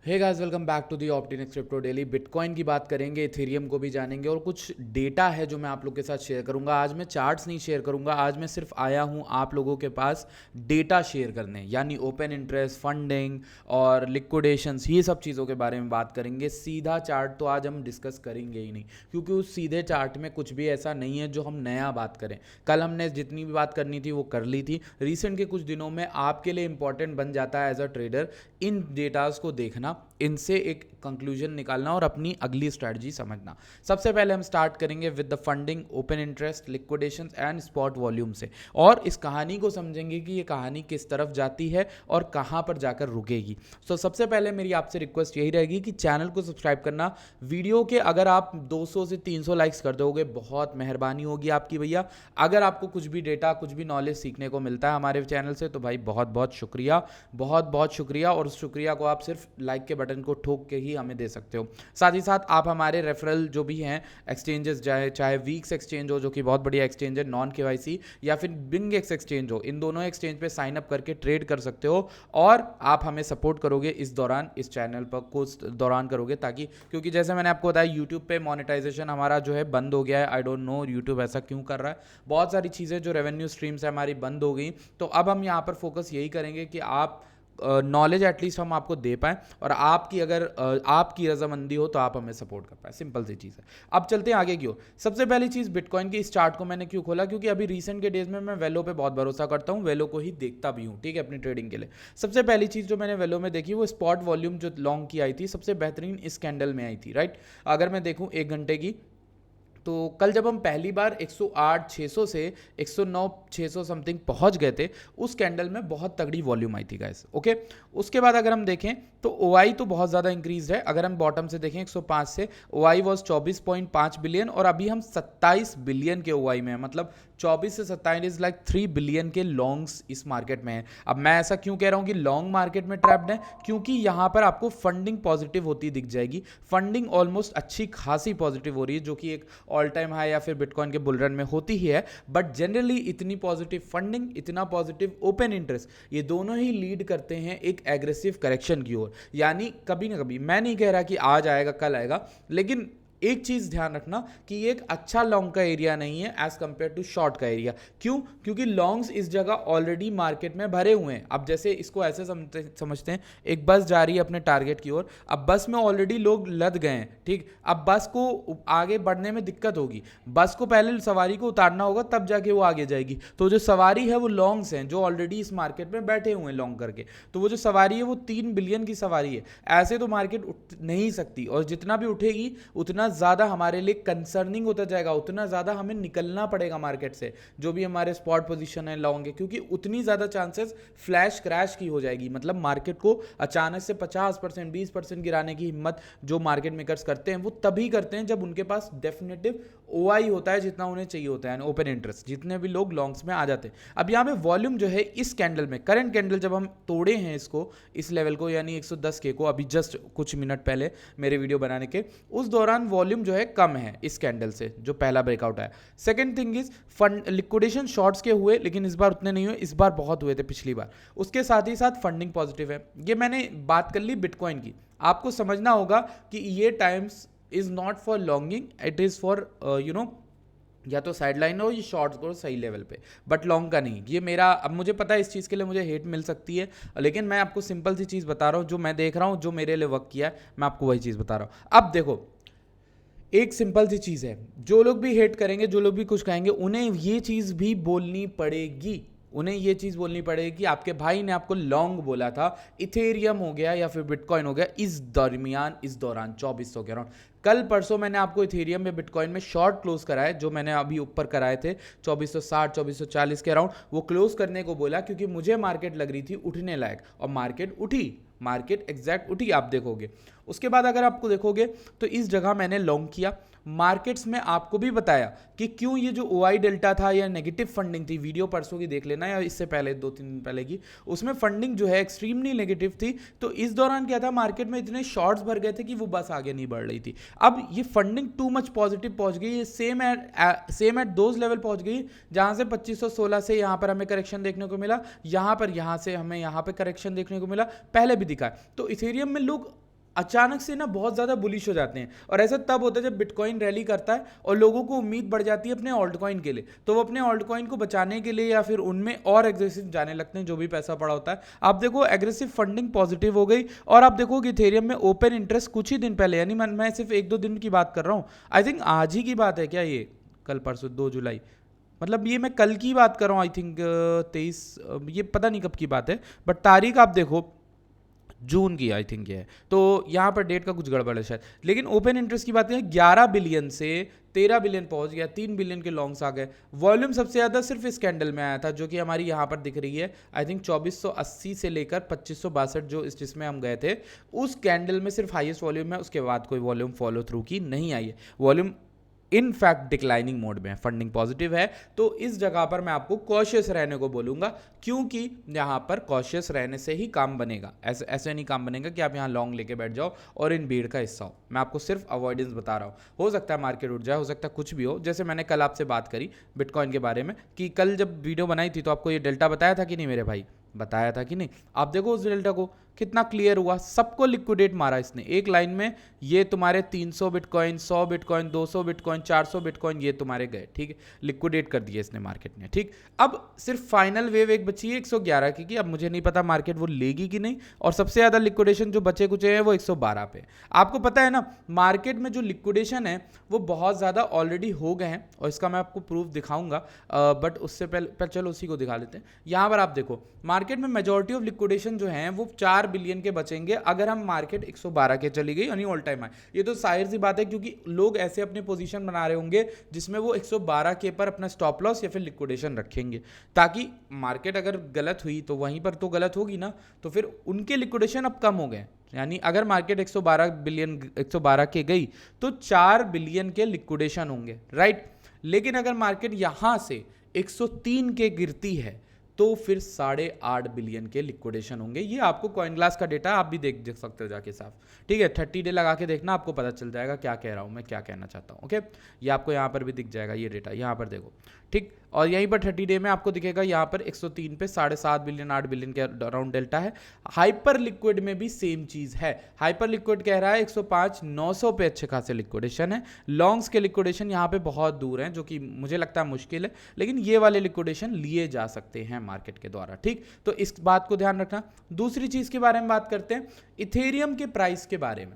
Hey guys, welcome back to the Optinix crypto daily. Bitcoin की बात करेंगे, Ethereum को भी जानेंगे और कुछ डेटा है जो मैं आप लोग के साथ शेयर करूंगा। आज मैं चार्ट्स नहीं शेयर करूंगा, आज मैं सिर्फ आया हूं आप लोगों के पास डेटा शेयर करने, यानी ओपन इंटरेस्ट, फंडिंग और लिक्विडेशंस, ये सब चीज़ों के बारे में बात करेंगे। सीधा चार्ट तो आज हम डिस्कस करेंगे ही नहीं, क्योंकि उस सीधे चार्ट में कुछ भी ऐसा नहीं है जो हम नया बात करें। कल हमने जितनी भी बात करनी थी वो कर ली थी। रिसेंट के कुछ दिनों में आपके लिए इंपॉर्टेंट बन जाता है एज अ ट्रेडर इन डेटाज को देखना, इनसे एक कंक्लूजन निकालना और अपनी अगली स्ट्रैटेजी समझना। सबसे पहले हम स्टार्ट करेंगे with the funding, open interest, liquidations and spot volume से, और इस कहानी को समझेंगे कि ये कहानी किस तरफ जाती है और कहां पर जाकर रुकेगी। तो सबसे पहले मेरी आपसे रिक्वेस्ट यही रहेगी कि चैनल को सब्सक्राइब करना। वीडियो के अगर आप 200 से 300 लाइक्स कर दोगे बहुत मेहरबानी होगी आपकी भैया। अगर आपको कुछ भी डेटा, कुछ भी नॉलेज सीखने को मिलता है हमारे चैनल से तो भाई बहुत बहुत शुक्रिया, बहुत बहुत शुक्रिया। और उस शुक्रिया को आप सिर्फ लाइक के बटन को ठोक के ही हमें दे सकते हो। साथ ही साथ आप हमारे रेफरल जो भी हैं एक्सचेंजेस, चाहे वीक्स एक्सचेंज हो जो कि बहुत बढ़िया एक्सचेंज है नॉन केवाईसी, या फिर बिंग एक्स एक्सचेंज हो, इन दोनों एक्सचेंज पे साइन अप करके ट्रेड कर सकते हो। और आप हमें सपोर्ट करोगे इस दौरान, इस चैनल पर कुछ दौरान करोगे, ताकि क्योंकि जैसे मैंने आपको बताया यूट्यूब पे मोनेटाइजेशन हमारा जो है बंद हो गया है। आई डोंट नो यूट्यूब ऐसा क्यों कर रहा है। बहुत सारी चीज़ें जो रेवेन्यू स्ट्रीम्स है हमारी बंद हो गई। तो अब हम यहाँ पर फोकस यही करेंगे कि आप नॉलेज एटलीस्ट हम आपको दे पाएँ, और आपकी अगर आपकी रजामंदी हो तो आप हमें सपोर्ट कर पाए। सिंपल सी चीज़ है। अब चलते हैं आगे की ओर। सबसे पहली चीज़, बिटकॉइन की इस चार्ट को मैंने क्यों खोला, क्योंकि अभी रिसेंट के डेज में मैं वेलो पे बहुत भरोसा करता हूँ, वेलो को ही देखता भी हूँ, ठीक है, अपनी ट्रेडिंग के लिए। सबसे पहली चीज़ जो मैंने वेलो में देखी वो स्पॉट वॉल्यूम जो लॉन्ग की आई थी, सबसे बेहतरीन इस कैंडल में आई थी, राइट। अगर मैं देखूँ 1 घंटे की, तो कल जब हम पहली बार 108,600 से 109,600 समथिंग पहुंच गए थे, उस कैंडल में बहुत तगड़ी वॉल्यूम आई थी गाइस, ओके। उसके बाद अगर हम देखें तो ओआई तो बहुत ज़्यादा इंक्रीज है। अगर हम बॉटम से देखें 105 से, ओआई वॉज 24.5 बिलियन, और अभी हम 27 बिलियन के ओआई में है। मतलब 24 से 27 इज लाइक 3 बिलियन के लॉन्ग्स इस मार्केट में है। अब मैं ऐसा क्यों कह रहा हूँ कि लॉन्ग मार्केट में ट्रैप्ड है, क्योंकि यहाँ पर आपको फंडिंग पॉजिटिव होती दिख जाएगी। फंडिंग ऑलमोस्ट अच्छी खासी पॉजिटिव हो रही है, जो कि एक ऑल टाइम हाई या फिर बिटकॉइन के बुल रन में होती ही है। बट जनरली इतनी पॉजिटिव फंडिंग, इतना पॉजिटिव ओपन इंटरेस्ट, ये दोनों ही लीड करते हैं एक एग्रेसिव करेक्शन की ओर। यानी कभी ना कभी, मैं नहीं कह रहा कि आज आएगा कल आएगा, लेकिन एक चीज ध्यान रखना कि ये एक अच्छा लॉन्ग का एरिया नहीं है एज कंपेयर टू शॉर्ट का एरिया। क्यों? क्योंकि लॉन्ग्स इस जगह ऑलरेडी मार्केट में भरे हुए हैं। अब जैसे इसको ऐसे समझते हैं, एक बस जा रही है अपने टारगेट की ओर, अब बस में ऑलरेडी लोग लद गए हैं, ठीक। अब बस को आगे बढ़ने में दिक्कत होगी, बस को पहले सवारी को उतारना होगा, तब जाके वो आगे जाएगी। तो जो सवारी है वो लॉन्ग्स हैं जो ऑलरेडी इस मार्केट में बैठे हुए हैं लॉन्ग करके। तो वो जो सवारी है वो 3 बिलियन की सवारी है। ऐसे तो मार्केट उठ नहीं सकती, और जितना भी उठेगी उतना ज़्यादा हमारे लिए कंसर्निंग होता जाएगा, उतना ज़्यादा हमें निकलना पड़ेगा मार्केट से, जो भी हमारे स्पॉट पोजीशन है लॉन्ग है, क्योंकि उतनी ज़्यादा चांसेस फ्लैश क्रैश की हो जाएगी। मतलब मार्केट को अचानक से 50%, 20% गिराने की हिम्मत जो मार्केट मेकर्स करते हैं वो तभी करते हैं जब उनके पास डेफिनेटिव ओआई होता है, जितना उन्हें चाहिए होता है, ओपन इंटरेस्ट, जितने भी लोग लॉन्ग्स में आ जाते हैं। अब यहाँ पे वॉल्यूम जो है इस कैंडल में, करंट कैंडल जब हम तोड़े हैं इसको, इस लेवल को, यानी 110 के को, अभी जस्ट कुछ मिनट पहले मेरे वीडियो बनाने के, उस दौरान वॉल्यूम जो है कम है इस कैंडल से, जो पहला ब्रेकआउट है। Second thing is fund liquidation shorts के हुए, लेकिन इस बार उतने नहीं हुए, इस बार बहुत हुए थे पिछली बार। उसके साथ ही साथ फंडिंग पॉजिटिव है। ये मैंने बात कर ली बिटकॉइन की। आपको समझना होगा कि ये times is not for longing, it is for या तो साइड लाइन हो, ये शॉर्ट्स को सही लेवल पे, बट लॉन्ग का नहीं। ये मेरा, अब मुझे पता है इस चीज़ के लिए मुझे हेट मिल सकती है, लेकिन मैं आपको सिंपल सी चीज़ बता रहा हूँ, जो मैं देख रहा हूँ, जो मेरे लिए वर्क किया है, मैं आपको वही चीज़ बता रहा हूँ। अब देखो, एक सिंपल सी चीज़ है, जो लोग भी हेट करेंगे, जो लोग भी कुछ कहेंगे, उन्हें ये चीज़ भी बोलनी पड़ेगी, उन्हें ये चीज़ बोलनी पड़ेगी कि आपके भाई ने आपको लॉन्ग बोला था, इथेरियम हो गया या फिर बिटकॉइन हो गया, इस दरमियान, इस दौरान 2400 के अराउंड। कल परसों मैंने आपको इथेरियम में, बिटकॉइन में शॉर्ट क्लोज कराए, जो मैंने अभी ऊपर कराए थे 2460, 2440 के अराउंड, वो क्लोज करने को बोला, क्योंकि मुझे मार्केट लग रही थी उठने लायक, और मार्केट उठी, मार्केट एग्जैक्ट उठी, आप देखोगे। उसके बाद अगर आपको देखोगे तो इस जगह मैंने लॉन्ग किया। मार्केट्स में आपको भी बताया कि क्यों ये जो ओआई डेल्टा था या नेगेटिव फंडिंग थी, वीडियो परसों की देख लेना या इससे पहले 2-3 दिन पहले की, उसमें फंडिंग जो है एक्सट्रीमली नेगेटिव थी। तो इस दौरान क्या था, मार्केट में इतने शॉर्ट्स भर गए थे कि वो बस आगे नहीं बढ़ रही थी। अब ये फंडिंग टू मच पॉजिटिव पहुंच गई, सेम एट दोज लेवल पहुंच गई जहां से 2516 से यहाँ पर हमें करेक्शन देखने को मिला, यहाँ से हमें यहाँ पे करेक्शन देखने को मिला, पहले भी दिखा। तो इथेरियम में लोग अचानक से ना बहुत ज़्यादा बुलिश हो जाते हैं, और ऐसा तब होता है जब बिटकॉइन रैली करता है और लोगों को उम्मीद बढ़ जाती है अपने ऑल्ट कॉइन के लिए, तो वो अपने ऑल्ट कॉइन को बचाने के लिए या फिर उनमें और एग्रेसिव जाने लगते हैं जो भी पैसा पड़ा होता है। आप देखो एग्रेसिव फंडिंग पॉजिटिव हो गई, और आप देखो कि इथेरियम में ओपन इंटरेस्ट कुछ ही दिन पहले, यानी मैं सिर्फ 1-2 दिन की बात कर रहा हूँ, आई थिंक आज ही की बात है क्या, ये कल परसों 2 जुलाई, मतलब ये मैं कल की बात कर रहा हूँ, आई थिंक 23, ये पता नहीं कब की बात है, बट तारीख आप देखो जून की आई थिंक ये है, तो यहाँ पर डेट का कुछ गड़बड़ है शायद। लेकिन ओपन इंटरेस्ट की बात है, 11 बिलियन से 13 बिलियन पहुंच गया, 3 बिलियन के लॉन्ग्स आ गए। वॉल्यूम सबसे ज़्यादा सिर्फ इस कैंडल में आया था जो कि हमारी यहाँ पर दिख रही है, आई थिंक 2480 से लेकर 2562 जो जिसमें हम गए थे, उस कैंडल में सिर्फ हाईएस्ट वॉल्यूम है, उसके बाद कोई वॉल्यूम फॉलो थ्रू की नहीं आई है। Volume in fact declining mode में है, फंडिंग पॉजिटिव है, तो इस जगह पर मैं आपको कॉशियस रहने को बोलूंगा, क्योंकि यहाँ पर कॉशियस रहने से ही काम बनेगा। ऐसे नहीं काम बनेगा कि आप यहाँ लॉन्ग लेके बैठ जाओ और इन भीड़ का हिस्सा हो। मैं आपको सिर्फ अवॉइडेंस बता रहा हूँ, हो सकता है मार्केट उठ जाए, हो सकता है कुछ भी हो। जैसे मैंने कल आपसे बात करी बिटकॉइन के बारे में कि कल जब वीडियो बनाई थी तो आपको ये डेल्टा बताया था कि नहीं मेरे भाई, बताया था कि नहीं। आप देखो उस डेल्टा को कितना क्लियर हुआ, सबको लिक्विडेट मारा इसने एक लाइन में। ये तुम्हारे 300 बिटकॉइन, 100 बिटकॉइन, 200 बिटकॉइन, 400 बिटकॉइन ये तुम्हारे गए, ठीक है, लिक्विडेट कर दिए इसने मार्केट ने, ठीक। अब सिर्फ फाइनल वेव एक बची है 111 की, अब मुझे नहीं पता मार्केट वो लेगी कि नहीं, और सबसे ज़्यादा लिक्विडेशन जो बचे कुचे हैं वो 112 पे। आपको पता है ना मार्केट में जो लिक्विडेशन है वो बहुत ज़्यादा ऑलरेडी हो गए हैं, और इसका मैं आपको प्रूफ दिखाऊंगा, बट उससे पहले चलो उसी को दिखा लेते हैं। यहाँ पर आप देखो मार्केट में मेजॉरिटी ऑफ लिक्विडेशन जो है वो 4 बिलियन के बचेंगे अगर हम मार्केट 112 के चली गई, यानी ऑल टाइम हाई। ये तो जाहिर सी बात है, क्योंकि लोग ऐसे अपने पोजीशन बना रहे होंगे जिसमें वो 112 के पर अपना स्टॉप लॉस या फिर लिक्विडेशन रखेंगे, ताकि मार्केट अगर गलत हुई तो वहीं पर तो गलत होगी ना, तो फिर उनके लिक्विडेशन अब कम हो गए। यानी अगर मार्केट 112 के गई तो 4 बिलियन के लिक्विडेशन होंगे, राइट। लेकिन अगर मार्केट यहां से 103 के गिरती है तो फिर 8.5 बिलियन के लिक्विडेशन होंगे। ये आपको कॉइन ग्लास का डेटा आप भी देख सकते हो जाके साफ, ठीक है। 30 डे लगा के देखना, आपको पता चल जाएगा क्या कह रहा हूँ मैं, क्या कहना चाहता हूँ, ओके। ये आपको यहाँ पर भी दिख जाएगा ये डेटा, यहाँ पर देखो, ठीक। और यहीं पर 30 डे में आपको दिखेगा यहाँ पर 103 पे 7.5 बिलियन 8 बिलियन के अराउंड डेल्टा है। हाइपर लिक्विड में भी सेम चीज है। हाइपर लिक्विड कह रहा है 105 900 पे अच्छे खासे लिक्विडेशन है। लॉन्ग्स के लिक्विडेशन यहाँ पे बहुत दूर हैं, जो कि मुझे लगता है मुश्किल है, लेकिन ये वाले लिक्विडेशन लिए जा सकते हैं मार्केट के द्वारा, ठीक। तो इस बात को ध्यान रखना। दूसरी चीज के बारे में बात करते हैं, इथेरियम के प्राइस के बारे में।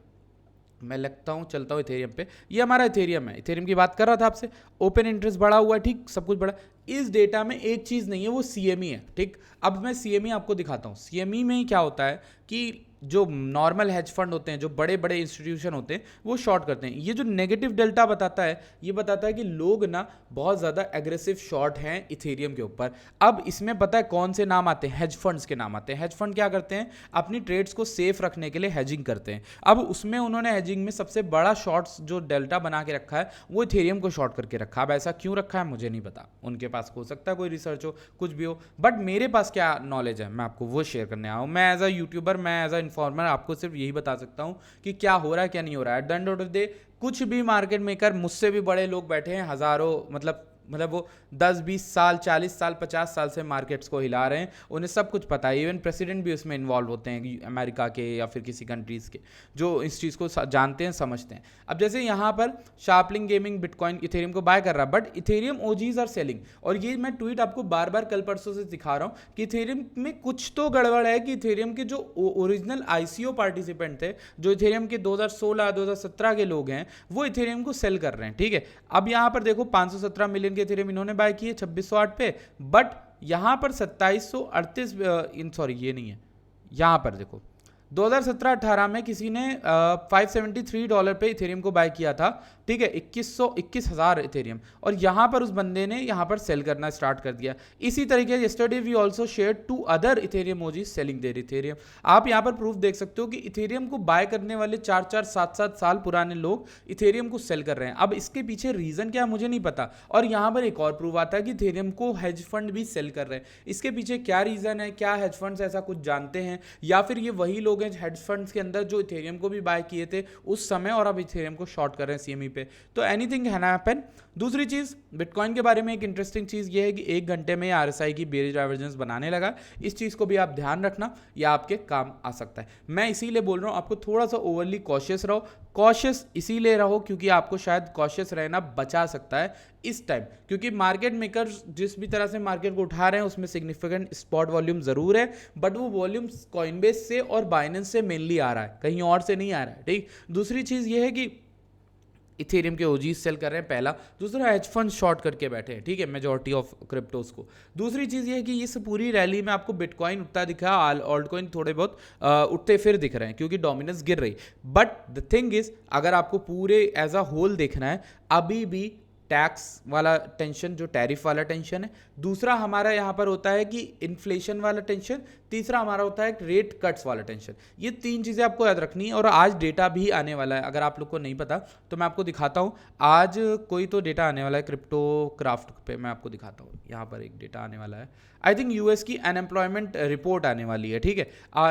मैं चलता हूँ इथेरियम पे। ये हमारा इथेरियम है, इथेरियम की बात कर रहा था आपसे। ओपन इंटरेस्ट बढ़ा हुआ है, ठीक, सब कुछ बढ़ा। इस डेटा में एक चीज़ नहीं है, वो सीएमई है, ठीक। अब मैं सीएमई आपको दिखाता हूँ। सीएमई में क्या होता है कि जो नॉर्मल हेज फंड होते हैं, जो बड़े बड़े इंस्टीट्यूशन होते हैं, वो शॉर्ट करते हैं। ये जो नेगेटिव डेल्टा बताता है, ये बताता है कि लोग ना बहुत ज़्यादा एग्रेसिव शॉर्ट हैं इथेरियम के ऊपर। अब इसमें पता है कौन से नाम आते हैं, हेज फंड्स के नाम आते हैं। हेज फंड क्या करते हैं, अपनी ट्रेड्स को सेफ रखने के लिए हेजिंग करते हैं। अब उसमें उन्होंने हेजिंग में सबसे बड़ा शॉर्ट्स जो डेल्टा बना के रखा है वो इथेरियम को शॉर्ट करके रखा। अब ऐसा क्यों रखा है मुझे नहीं पता, उनके पास हो सकता है कोई रिसर्च हो, कुछ भी हो, बट मेरे पास क्या नॉलेज है मैं आपको वो शेयर करने आया हूँ। मैं एज अ यूट्यूबर, मैं एज अ इन्फॉर्मर आपको सिर्फ यही बता सकता हूँ कि क्या हो रहा है क्या नहीं हो रहा है। At the end of the day कुछ भी मार्केट मेकर, मुझसे भी बड़े लोग बैठे हैं, हजारों, मतलब वो 10-20 साल 40 साल 50 साल से मार्केट्स को हिला रहे हैं, उन्हें सब कुछ पता है। इवन प्रेसिडेंट भी उसमें इन्वॉल्व होते हैं, अमेरिका के या फिर किसी कंट्रीज़ के, जो इस चीज़ को जानते हैं, समझते हैं। अब जैसे यहाँ पर शार्पलिंग गेमिंग बिटकॉइन इथेरियम को बाय कर रहा है, but Ethereum OGs are selling. और ये मैं ट्वीट आपको बार बार कल परसों से दिखा रहा हूँ कि इथेरियम में कुछ तो गड़बड़ है, कि इथेरियम के जो ओरिजिनल ICO पार्टिसिपेंट थे, जो इथेरियम के 2016-2017 के लोग हैं, वो इथेरियम को सेल कर रहे हैं, ठीक है। अब यहाँ पर देखो 517 मिलियन के इथेरियम इन्होंने बाय किए 2608 पे, बट यहां पर 2738, सॉरी ये नहीं है, यहां पर देखो 2017-18 में किसी ने $573 पे इथेरियम को बाय किया था, ठीक है, 21,000 इथेरियम, और यहाँ पर उस बंदे ने यहाँ पर सेल करना स्टार्ट कर दिया। इसी तरीके yesterday we also share 2 other Ethereum OGs selling their Ethereum. आप यहाँ पर प्रूफ देख सकते हो कि इथेरियम को बाय करने वाले 4-4 7-7 साल पुराने लोग इथेरियम को सेल कर रहे हैं। अब इसके पीछे रीजन क्या है मुझे नहीं पता। और यहाँ पर एक और प्रूफ आता है कि इथेरियम को हेज फंड भी सेल कर रहे हैं। इसके पीछे क्या रीजन है, क्या हेज फंड्स ऐसा कुछ जानते हैं, या फिर ये वही लोग लोग हैं हेज फंड्स के अंदर जो इथेरियम को भी बाय किए थे उस समय और अब इथेरियम को शॉर्ट कर रहे हैं सीएमई पे, तो एनीथिंग कैन हैपन। दूसरी चीज़ बिटकॉइन के बारे में एक इंटरेस्टिंग चीज़ ये है कि 1 घंटे में आरएसआई की बेरिज डाइवर्जेंस बनाने लगा। इस चीज़ को भी आप ध्यान रखना, यह आपके काम आ सकता है। मैं इसीलिए बोल रहा हूँ आपको थोड़ा सा ओवरली कॉशियस रहो। कॉशियस इसीलिए रहो क्योंकि आपको शायद कॉशियस रहना बचा सकता है इस टाइम, क्योंकि मार्केट मेकर्स जिस भी तरह से मार्केट को उठा रहे हैं उसमें सिग्निफिकेंट स्पॉट वॉल्यूम जरूर है, बट वो वॉल्यूम कॉइनबेस से और बाइनेंस से मेनली आ रहा है, कहीं और से नहीं आ रहा है। ठीक, दूसरी चीज़ ये है कि इथेरियम के ओजीज सेल कर रहे हैं पहला, दूसरा हेज फंड शॉर्ट करके बैठे हैं, ठीक है, मेजॉरिटी ऑफ क्रिप्टोज को। दूसरी चीज़ ये है कि इस पूरी रैली में आपको बिटकॉइन उठता दिखा, ऑल्ट कॉइन थोड़े बहुत उठते फिर दिख रहे हैं क्योंकि डोमिनेंस गिर रही। बट द थिंग इज अगर आपको पूरे एज अ होल देखना है, अभी भी टैक्स वाला टेंशन, जो टैरिफ वाला टेंशन है, दूसरा हमारा यहाँ पर होता है कि इन्फ्लेशन वाला टेंशन, तीसरा हमारा होता है रेट कट्स वाला टेंशन। ये 3 चीज़ें आपको याद रखनी है। और आज डेटा भी आने वाला है, अगर आप लोग को नहीं पता तो मैं आपको दिखाता हूँ। आज कोई तो डेटा आने वाला है क्रिप्टो क्राफ्ट पे, मैं आपको दिखाता हूँ। यहाँ पर एक डेटा आने वाला है, आई थिंक यूएस की अनएम्प्लॉयमेंट रिपोर्ट आने वाली है, ठीक है।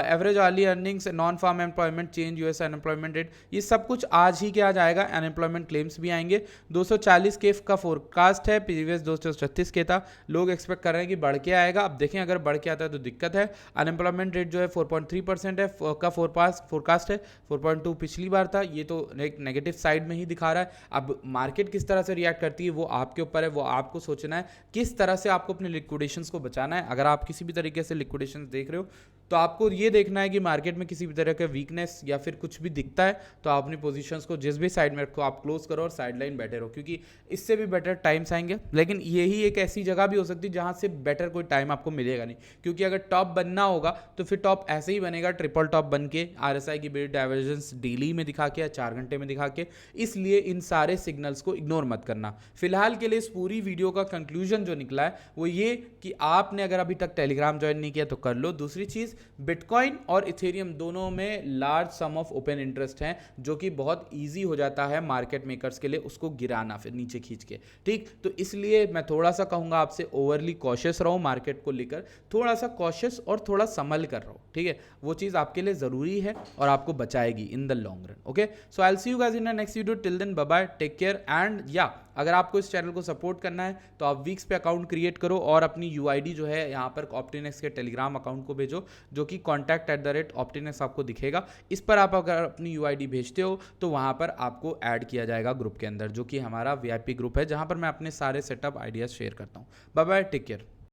Average early earnings, non farm employment change, US unemployment rate, ये सब कुछ आज ही के आज आएगा। अनएम्प्लॉयमेंट क्लेम्स भी आएंगे। 240 के का फोरकास्ट है, प्रीवियस 236 के था। लोग एक्सपेक्ट कर रहे हैं कि बढ़ के आएगा। अब देखें अगर बढ़ के आता है तो दिक्कत है। अनएम्प्लॉयमेंट रेट जो है 4.3% है का फोरकास्ट है, 4.2 पिछली बार था। ये तो एक नेगेटिव साइड में ही दिखा रहा है। अब मार्केट किस तरह से रिएक्ट करती है वो आपके ऊपर है, वो आपको सोचना है किस तरह से आपको अपने लिक्विडेशंस को बचाना है। अगर आप किसी भी तरीके से लिक्विडेशंस देख रहे हो तो आपको ये देखना है कि मार्केट में किसी भी तरह का वीकनेस या फिर कुछ भी दिखता है तो आप अपनी पोजीशंस को जिस भी साइड में रखो, आप क्लोज करो और साइड लाइन बैठे रहो, क्योंकि इससे भी बेटर टाइम्स आएंगे। लेकिन यही एक ऐसी जगह भी हो सकती है जहां से बेटर कोई टाइम आपको मिलेगा नहीं, क्योंकि अगर टॉप बनना होगा तो फिर टॉप ऐसे ही बनेगा, ट्रिपल टॉप बन के, आरएसआई की बेरिज डाइवर्जेंस डेली में दिखा के या 4 घंटे में दिखा के। इसलिए इन सारे सिग्नल्स को इग्नोर मत करना। फिलहाल के लिए इस पूरी वीडियो का कंक्लूजन जो निकला है वो ये कि आपने अगर अभी तक टेलीग्राम ज्वाइन नहीं किया तो कर लो। दूसरी चीज, बिटकॉइन और इथेरियम दोनों में large some of open interest है, जो कि बहुत ईजी हो जाता है मार्केट मेकर्स के लिए उसको गिराना फिर नीचे खींच के, ठीक। तो इसलिए मैं थोड़ा सा कहूंगा आपसे ओवरली कॉशियस रहो मार्केट को लेकर, थोड़ा सा कॉशियस और थोड़ा संभल कर रहो, ठीक है। वो चीज़ आपके लिए ज़रूरी है और आपको बचाएगी in the long run. Okay, so I will see you guys in the next video. Till then bye bye, take care. And या अगर आपको इस चैनल को सपोर्ट करना है तो आप वीक्स पे अकाउंट क्रिएट करो और अपनी यूआईडी जो है यहाँ पर ऑप्टिनेक्स के टेलीग्राम अकाउंट को भेजो, जो कि contact@optinex आपको दिखेगा। इस पर आप अगर अपनी यूआईडी भेजते हो तो वहाँ पर आपको ऐड किया जाएगा ग्रुप के अंदर, जो कि हमारा वीआईपी ग्रुप है जहाँ पर मैं अपने सारे सेटअप आइडियाज़ शेयर करता हूँ। Bye bye, take care.